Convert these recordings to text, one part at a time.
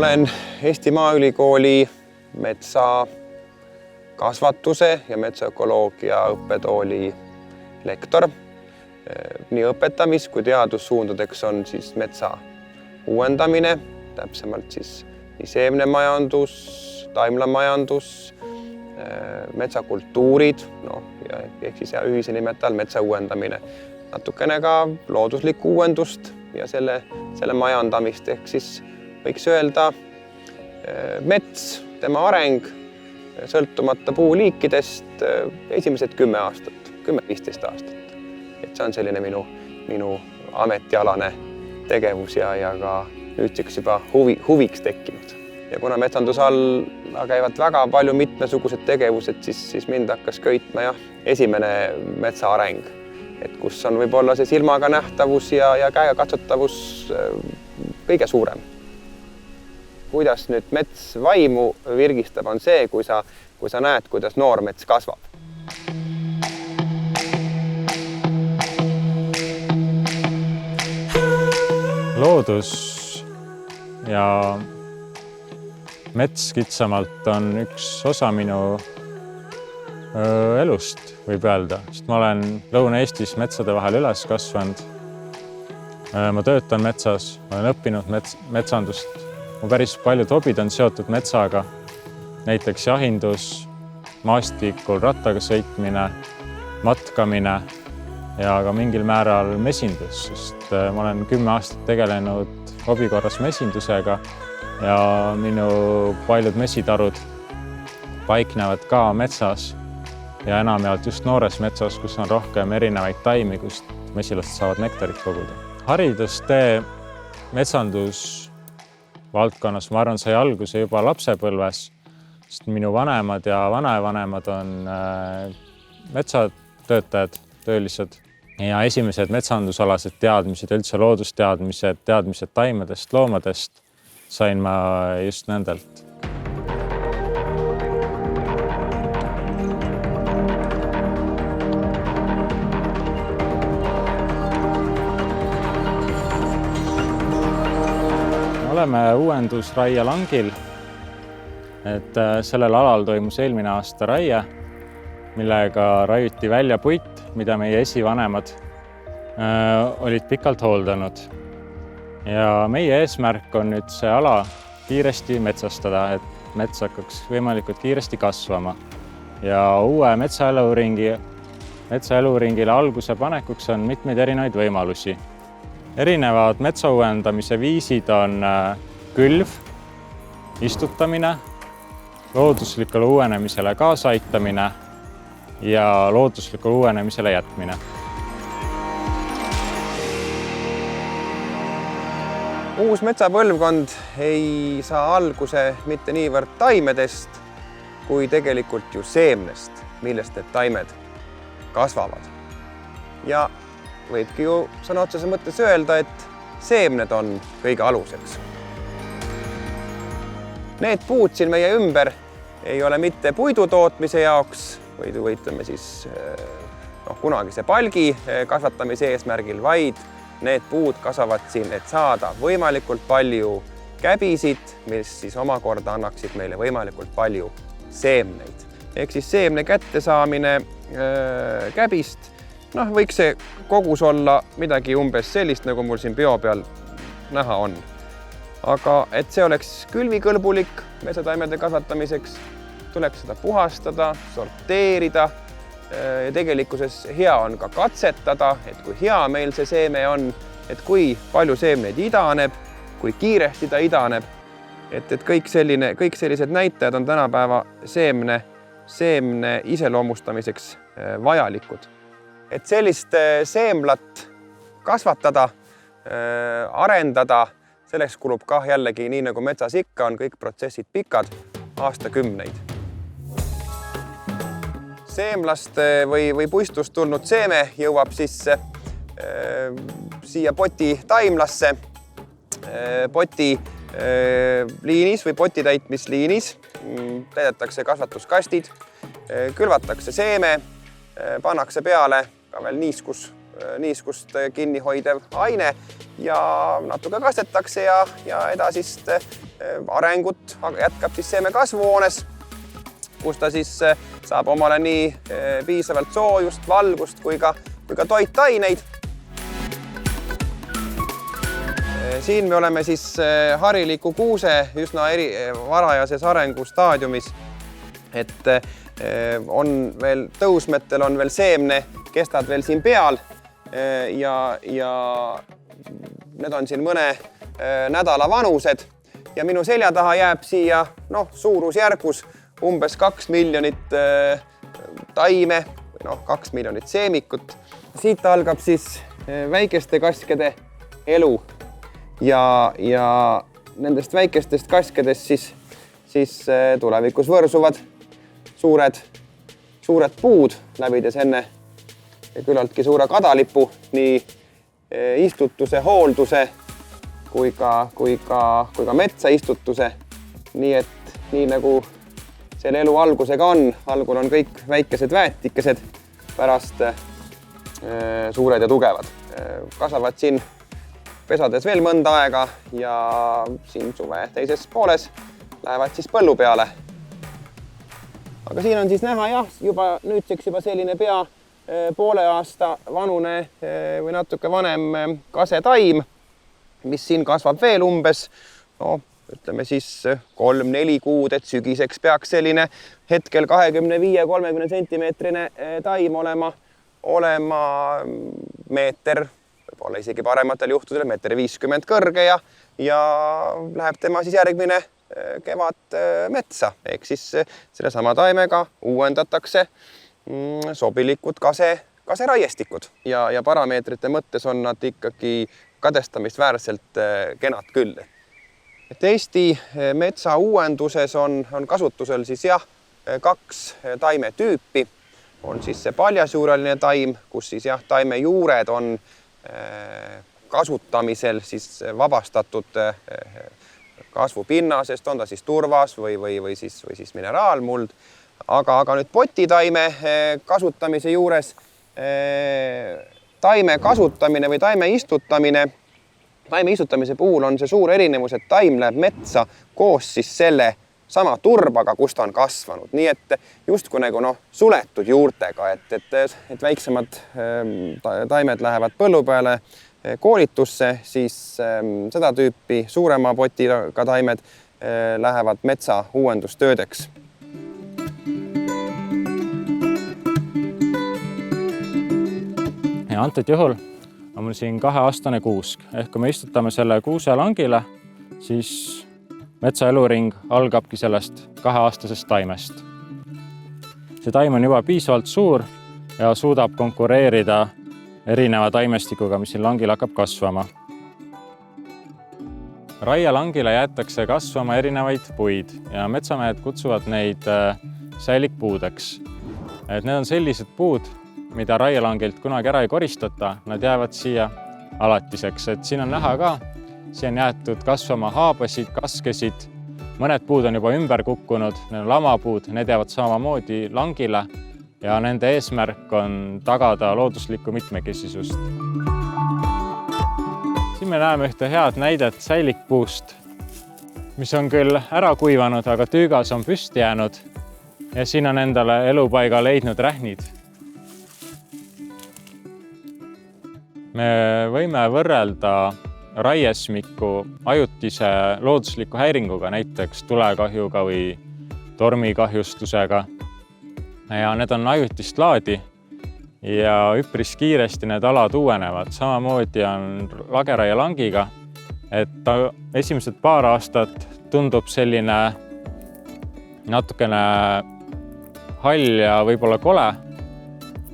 olen Eesti Maaülikooli metsakasvatuse ja metsaökoloogia õppetooli lektor. Nii õpetamis- kui teadussuundadeks on siis metsa uuendamine, täpsemalt siis nii seemnemajandus, taimlamajandus, metsakultuurid, ehk siis ühise nimeta all metsa uuendamine. Natukene ka looduslikku uuendust ja selle majandamist, ehk siis võiks öelda mets, tema areng, sõltumata puuliikidest esimesed 10 aastat, 10-15 aastat. Et see on selline minu ametialane tegevus ja ka nüüdseks juba huviks tekkinud. Ja kuna metsanduse all käivad väga palju mitmesugused tegevused, siis mind hakkas köitma esimene metsa areng, et kus on võib-olla see silmaga nähtavus ja käega katsutavus kõige suurem. Kuidas nüüd mets vaimu virgistab, on see, kui sa näed, kuidas noor mets kasvab. Loodus ja mets kitsamalt on üks osa minu elust, võib öelda, sest ma olen Lõuna-Eestis metsade vahel üles kasvanud. Ma töötan metsas, olen õppinud metsandust. Mu päris paljud hobid on seotud metsaga, näiteks jahindus, maastikul rattaga sõitmine, matkamine ja ka mingil määral mesindus, sest ma olen 10 aastat tegelenud hobikorras mesindusega ja minu paljud mesitarud paiknevad ka metsas ja enamjaolt just noores metsas, kus on rohkem erinevaid taimi, kust mesilased saavad nektarit koguda. Haridustee metsandusvaldkonnas, ma arvan, sai alguse juba lapsepõlves, sest minu vanemad ja vanaevanemad on metsatöötajad, töölised ja esimesed metsandusalased teadmised, üldse teadmised taimedest, loomadest sain ma just nendelt. Oleme uuendusraie langil, et sellel alal toimus eelmine aasta raie, millega raiuti välja puit, mida meie esivanemad olid pikalt hooldanud. Ja meie eesmärk on nüüd see ala kiiresti metsastada, et mets hakkaks võimalikult kiiresti kasvama. Ja uue metsaeluringile alguse panekuks on mitmeid erinevaid võimalusi. Erinevad metsauuendamise viisid on külv, istutamine, looduslikule uuenemisele kaasaitamine ja looduslikule uuenemisele jätmine. Uus metsapõlvkond ei saa alguse mitte niivõrd taimedest, kui tegelikult ju seemnest, millest need taimed kasvavad. Ja võibki ju sõna otsese mõttes öelda, et seemned on kõige aluseks. Need puud siin meie ümber ei ole mitte puidu tootmise jaoks või ütleme siis kunagise palgi kasvatamise eesmärgil, vaid need puud kasvavad siin, et saada võimalikult palju käbisid, mis siis omakorda annaksid meile võimalikult palju seemneid. Ehk siis seemne kättesaamine käbist, võiks see kogus olla midagi umbes sellist, nagu mul siin peo peal näha on. Aga et see oleks külvikõlbulik metsataimede kasvatamiseks, tuleks seda puhastada, sorteerida ja tegelikkuses hea on ka katsetada, et kui hea meil see seeme on, et kui palju seemneid idaneb, kui kiiresti ta idaneb, et kõik sellised näitajad on tänapäeva seemne iseloomustamiseks vajalikud. Et sellist seemlat kasvatada, arendada, selleks kulub kah jällegi nii nagu metsas ikka on kõik protsessid pikad, aastakümneid. Seemlast või puistust tulnud seeme jõuab sisse siia poti taimlasse, poti liinis või poti täitmisliinis, täidetakse kasvatuskastid, külvatakse seeme, pannakse peale ka veel niiskust kinni hoidev aine ja natuke kastetakse ja edasist arengut jätkab siis seeme kasvuhoones, kus ta siis saab omale nii piisavalt soojust, valgust kui ka toitaineid. Siin me oleme siis hariliku kuuse üsna varajases arengustaadiumis, et on veel tõusmetel on veel seemne, kestad veel siin peal ja need on siin mõne nädala vanused ja minu selja taha jääb siia suurusjärgus umbes 2 miljonit taime, 2 miljonit seemikut. Siit algab siis väikeste kaskede elu ja nendest väikestest kaskedest siis tulevikus võrsuvad suured puud, läbides enne küllaltki suure kadalipu nii istutuse, hoolduse kui ka metsa istutuse. Nii et nii nagu selle elu algusega algul on kõik väikesed väetikesed, pärast suured ja tugevad. Kasvavad siin pesades veel mõnda aega ja siin suve teises pooles lähevad siis põllu peale. Aga siin on siis näha juba nüüdseks juba selline pea poole aasta vanune või natuke vanem kasetaim, mis siin kasvab veel umbes, ütleme siis 3-4 kuud, et sügiseks peaks selline hetkel 25-30 sentimeetrine taim olema meeter, võib-olla isegi parematel juhtudel 1,50 m kõrge ja läheb tema siis järgmine kevad metsa. Ehk siis selle sama taimega uuendatakse sobilikud kaseraiestikud ja parameetrite mõttes on nad ikkagi kadestamist väärselt kenad küll. Et Eesti metsa uuenduses on kasutusel siis 2 taimetüüpi. On siis see paljasjuureline taim, kus siis taime juured on kasutamisel siis vabastatud kasvupinnasest, on ta siis turvas või siis mineraalmuld. Aga nüüd potitaime kasutamise juures taime kasutamine või taime istutamise puhul on see suur erinevus, et taim läheb metsa koos siis selle sama turbaga, kus ta on kasvanud. Nii et justkui nagu suletud juurtega, et väiksemad taimed lähevad põllu peale koolitusse, siis seda tüüpi suurema potiga taimed lähevad metsa uuendustöödeks. Ja antud juhul on mul siin 2-aastane kuusk. Ehk kui me istutame selle kuuse langile, siis metsa eluring algabki sellest 2-aastasest taimest. See taim on juba piisavalt suur ja suudab konkureerida erineva taimestikuga, mis siin langil hakkab kasvama. Raielangile jäetakse kasvama erinevaid puid ja metsamehed kutsuvad neid säilikpuudeks. Et need on sellised puud, mida raielangilt kunagi ära ei koristata, nad jäävad siia alatiseks. Et siin on näha ka, siin on jäetud kasvama haabasid, kaskesid, mõned puud on juba ümber kukkunud, need on lamapuud, need jäävad samamoodi langile ja nende eesmärk on tagada looduslikku mitmekesisust. Siin me näeme ühte head näidet säilikpuust, mis on küll ära kuivanud, aga tüügas on püsti jäänud ja siin on endale elupaiga leidnud rähnid. Me võime võrrelda raiesmiku ajutise loodusliku häiringuga, näiteks tulekahjuga või tormikahjustusega. Ja need on ajutist laadi ja üpris kiiresti need alad uuenevad. Samamoodi on lageraielangiga, et esimesed paar aastat tundub selline natukene hall ja võib-olla kole,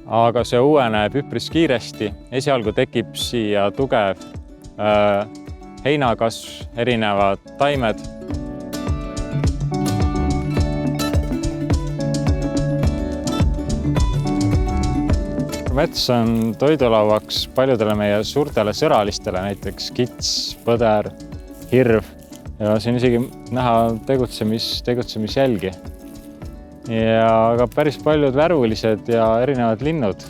aga see uueneb üpris kiiresti. Esialgu tekib siia tugev heinakasv, erinevad taimed. Mets on toidulauaks paljudele meie suurtele sõralistele, näiteks kits, põder, hirv ja siin isegi näha tegutsemisjälgi. Ja ka päris paljud värvulised ja erinevad linnud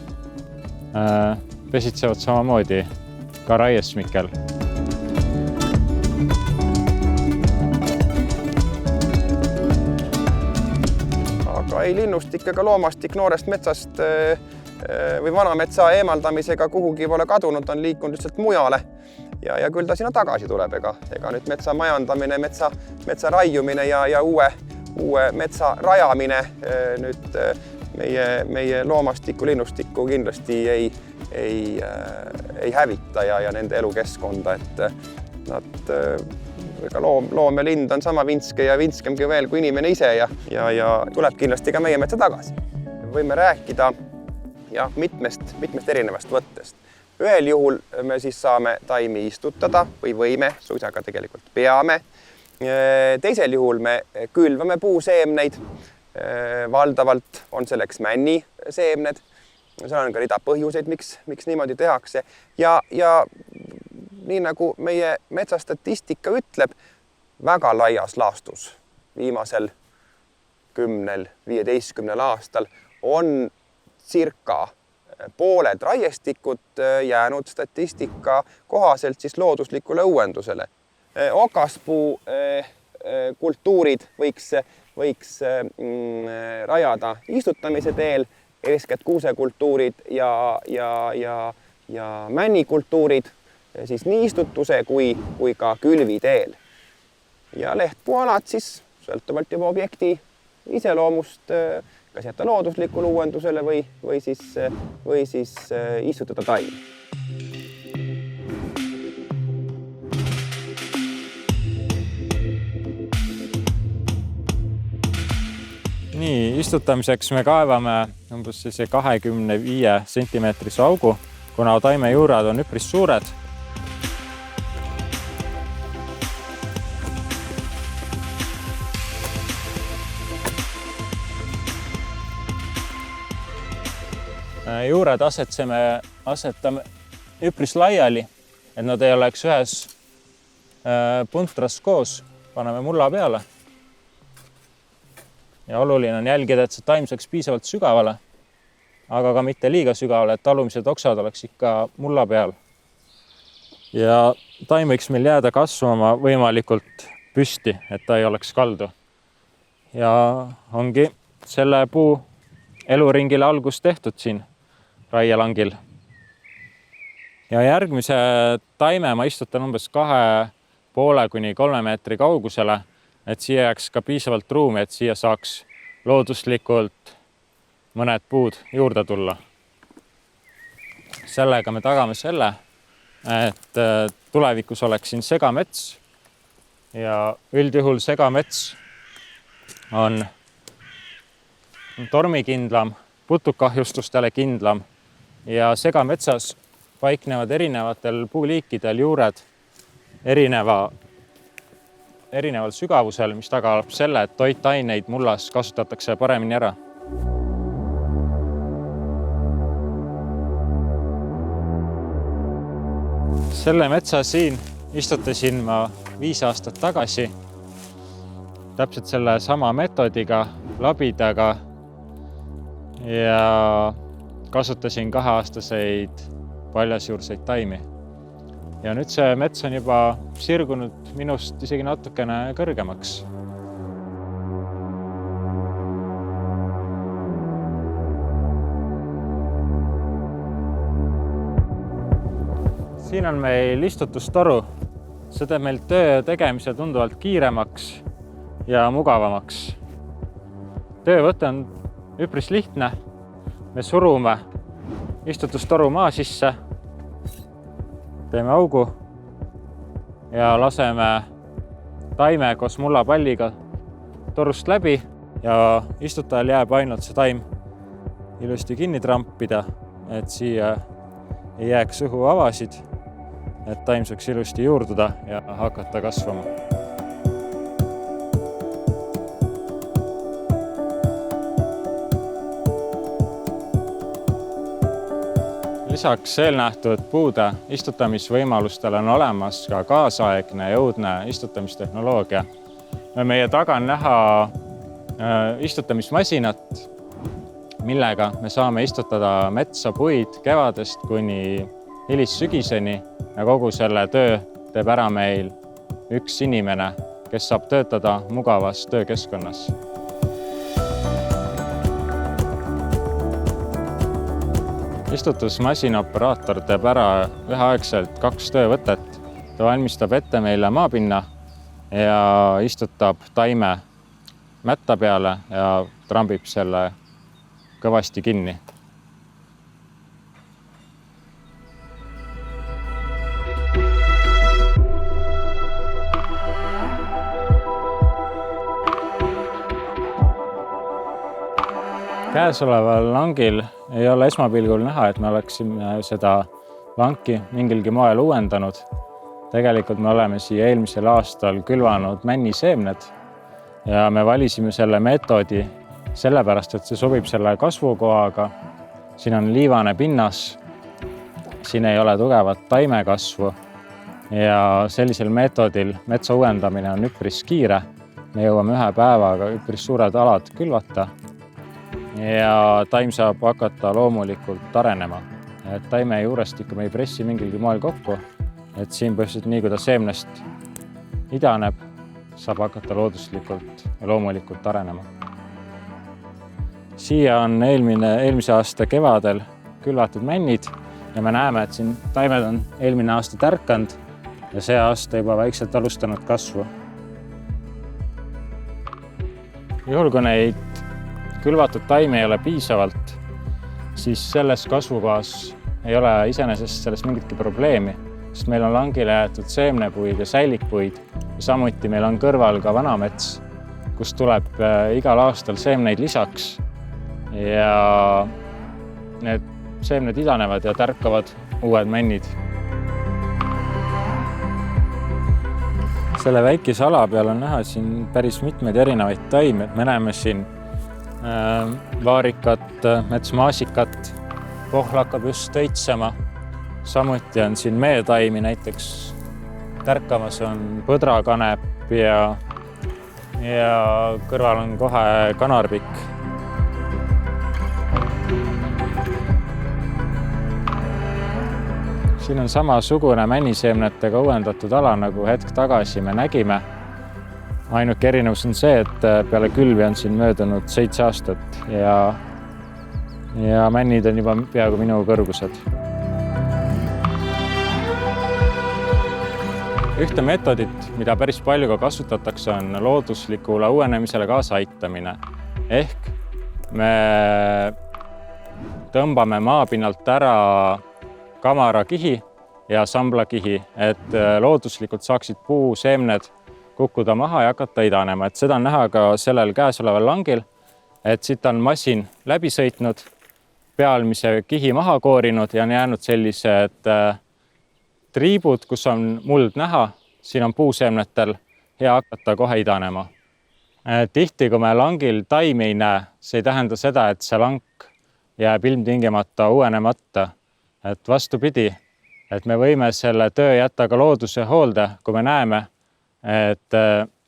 pesitsevad samamoodi ka raiesmikel. ei linnustik ega loomastik noorest metsast või vanametsa eemaldamisega kuhugi pole kadunud, on liikunud lihtsalt mujale. Ja küll ta sinna tagasi tuleb, ega nüüd metsa majandamine, metsa raiumine ja uue metsa rajamine nüüd meie loomastikku, linnustikku kindlasti ei hävita ja nende elukeskkonda, et nad loom ja lind on sama vinske ja vinskemgi veel kui inimene ise ja tuleb kindlasti ka meie metsa tagasi. Võime rääkida mitmest erinevast võttest. Ühel juhul me siis saame taimi istutada või võime, suisa ka tegelikult peame. Teisel juhul me külvame puuseemneid. Valdavalt on selleks männiseemned. Seal on ka rida põhjuseid, miks niimoodi tehakse. Ja nii nagu meie metsastatistika ütleb, väga laias laastus viimasel 10-15 aastal on circa pooled raiestikud jäänud statistika kohaselt siis looduslikule uuendusele. Okaspuu kultuurid võiks rajada istutamise teel, eeskätt kuusekultuurid ja männikultuurid siis nii istutuse kui ka külvi teel. Ja lehtpuualad siis sõltuvalt juba objekti iseloomust kas jätta looduslikule uuendusele või siis istutada taimi. Nii, istutamiseks me kaevame umbes 25 sentimeetrise augu, kuna taime juured on üpris suured. Juured asetame üpris laiali, et nad ei oleks ühes puntras koos, paneme mulla peale. Ja oluline on jälgida, et see taim saaks piisavalt sügavale, aga ka mitte liiga sügavale, et talumised oksad oleks ikka mulla peal. Ja taim võiks meil jääda kasvama võimalikult püsti, et ta ei oleks kaldu. Ja ongi selle puu eluringile algus tehtud siin raielangil. Ja järgmise taime ma istutan umbes 2,5 kuni 3 meetri kaugusele, et siia jääks ka piisavalt ruumi, et siia saaks looduslikult mõned puud juurde tulla. Sellega me tagame selle, et tulevikus oleks siin segamets ja üldjuhul segamets on tormikindlam, putukahjustustele kindlam ja segametsas paiknevad erinevatel puuliikidel juured erineval sügavusel, mis tagab selle, et toitaineid mullas kasutatakse paremini ära. Selle metsa siin istutasin ma 5 aastat tagasi, täpselt selle sama metodiga, labidaga ja kasutasin 2-aastaseid paljasjuurseid taimi. Ja nüüd see mets on juba sirgunud minust isegi natukene kõrgemaks. Siin on meil istutustoru. See teeb meil töö tegemise tunduvalt kiiremaks ja mugavamaks. Töövõte on üpris lihtne. Me surume istutustoru maa sisse, teeme augu ja laseme taime koos mullapalliga torust läbi ja istutajal jääb ainult see taim ilusti kinni trampida, et siia ei jääks õhuavasid, et taim saaks ilusti juurduda ja hakata kasvama. Lisaks eelnähtud puude istutamisvõimalustele on olemas ka kaasaegne jõudne istutamistehnoloogia. Meie taga on näha istutamismasinat, millega me saame istutada metsa puid kevadest kuni hilissügiseni ja kogu selle töö teeb ära meil üks inimene, kes saab töötada mugavas töökeskkonnas. istutusmasina operaator teeb ära üheaegselt 2 töövõtet. Ta valmistab ette meile maapinna ja istutab taime mätta peale ja trambib selle kõvasti kinni. Käesoleval langil ei ole esmapilgul näha, et me oleksime seda lanki mingilgi moel uuendanud. Tegelikult me oleme siia eelmisel aastal külvanud männiseemned ja me valisime selle meetodi sellepärast, et see sobib selle kasvukohaga. Siin on liivane pinnas, siin ei ole tugevat taimekasvu ja sellisel meetodil metsa uuendamine on üpris kiire. Me jõuame 1 päevaga üpris suured alad külvata ja taim saab hakata loomulikult arenema. Taime juurestikku me ei pressi mingilgi moel kokku, et siin põhjuselt nii, kui ta seemnest idaneb, saab hakata looduslikult ja loomulikult arenema. Siia on eelmise aasta kevadel külvatud männid ja me näeme, et siin taimed on eelmine aasta tärkanud ja see aasta juba väikselt alustanud kasvu. Juhul, kui neid külvatud taimi ei ole piisavalt, siis selles kasvukohas ei ole iseenesest sellest mingitki probleemi, sest meil on langile jäetud seemnepuid ja säilikpuid ja samuti meil on kõrval ka vanamets, kus tuleb igal aastal seemneid lisaks ja need seemned idanevad ja tärkavad uued männid. Selle väikese ala peal on näha siin päris mitmeid erinevaid taime. Me näeme siin vaarikat, metsmaasikat, pohl hakkab just õitsema. Samuti on siin meetaimi, näiteks tärkamas on põdrakanep ja kõrval on kohe kanarpikk. Siin on samasugune männiseemnetega uuendatud ala, nagu hetk tagasi me nägime. Ainuke erinevus on see, et peale külvi on siin möödunud 7 aastat ja männid on juba peaaegu minu kõrgused. Ühte meetodit, mida päris palju ka kasutatakse, on looduslikule uuenemisele kaasa aitamine. Ehk me tõmbame maapinnalt ära kamarakihi ja samblakihi, et looduslikult saaksid puuseemned kukkuda maha ja hakata idanema. Et seda on näha ka sellel käesoleval langil, et siit on masin läbi sõitnud, pealmise kihi maha koorinud ja on jäänud sellised triibud, kus on muld näha. Siin on puuseemnetel hea hakata kohe idanema. Tihti, kui me langil taimi ei näe, see ei tähenda seda, et see lang jääb ilmtingimata uuenemata. Et vastupidi, et me võime selle töö jätta ka looduse hoolde, kui me näeme, et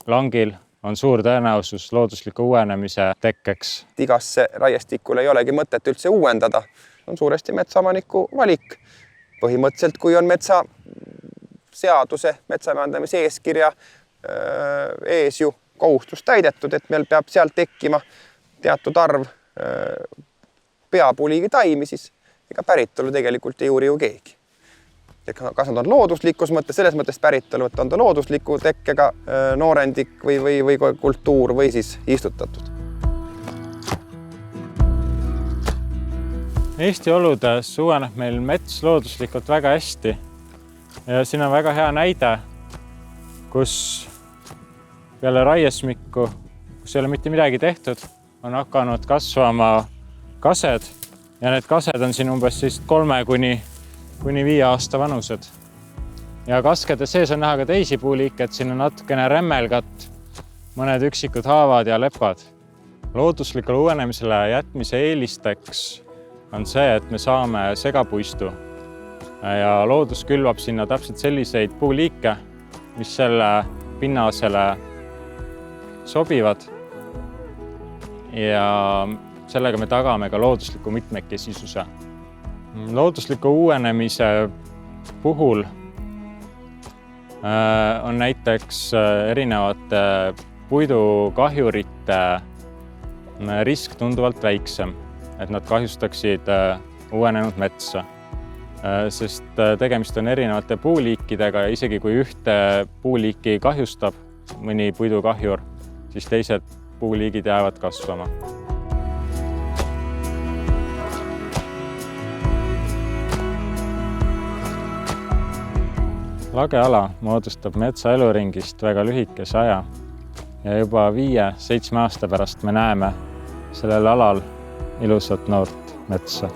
langil on suur tõenäosus loodusliku uuenemise tekkeks. Igasse raiestikule ei olegi mõtet üldse uuendada. On suuresti metsaomaniku valik. Põhimõtteliselt, kui on metsa seaduse, metsamajandamise eeskirja ees ju kohustus täidetud, et meil peab seal tekkima teatud arv peapuuliigi taimi, siis ega päritolu tegelikult ei uuri ju keegi. Kas nad on looduslikus mõttes, selles mõttes päritolu, et on ta loodusliku tekkega noorendik või kultuur või siis istutatud. Eesti oludes uueneb meil mets looduslikult väga hästi. Ja siin on väga hea näide, kus peale raiesmikku, kus ei ole mitte midagi tehtud, on hakanud kasvama kased ja need kased on siin umbes 3 kuni 5 aasta vanused. Ja kaskede sees on näha ka teisi puuliike, et siin on natukene remmelgat, mõned üksikud haavad ja lepad. Looduslikule uuenemisele jätmise eelisteks on see, et me saame segapuistu ja loodus külvab sinna täpselt selliseid puuliike, mis selle pinnasele sobivad ja sellega me tagame ka loodusliku mitmekesisuse. Loodusliku uuenemise puhul on näiteks erinevate puidukahjurite risk tunduvalt väiksem, et nad kahjustaksid uuenenud metsa, sest tegemist on erinevate puuliikidega ja isegi kui ühte puuliiki kahjustab mõni puidukahjur, siis teised puuliigid jäävad kasvama. Lageala moodustab metsa eluringist väga lühikese aja ja juba 5-7 aasta pärast me näeme sellel alal ilusat noort metsa.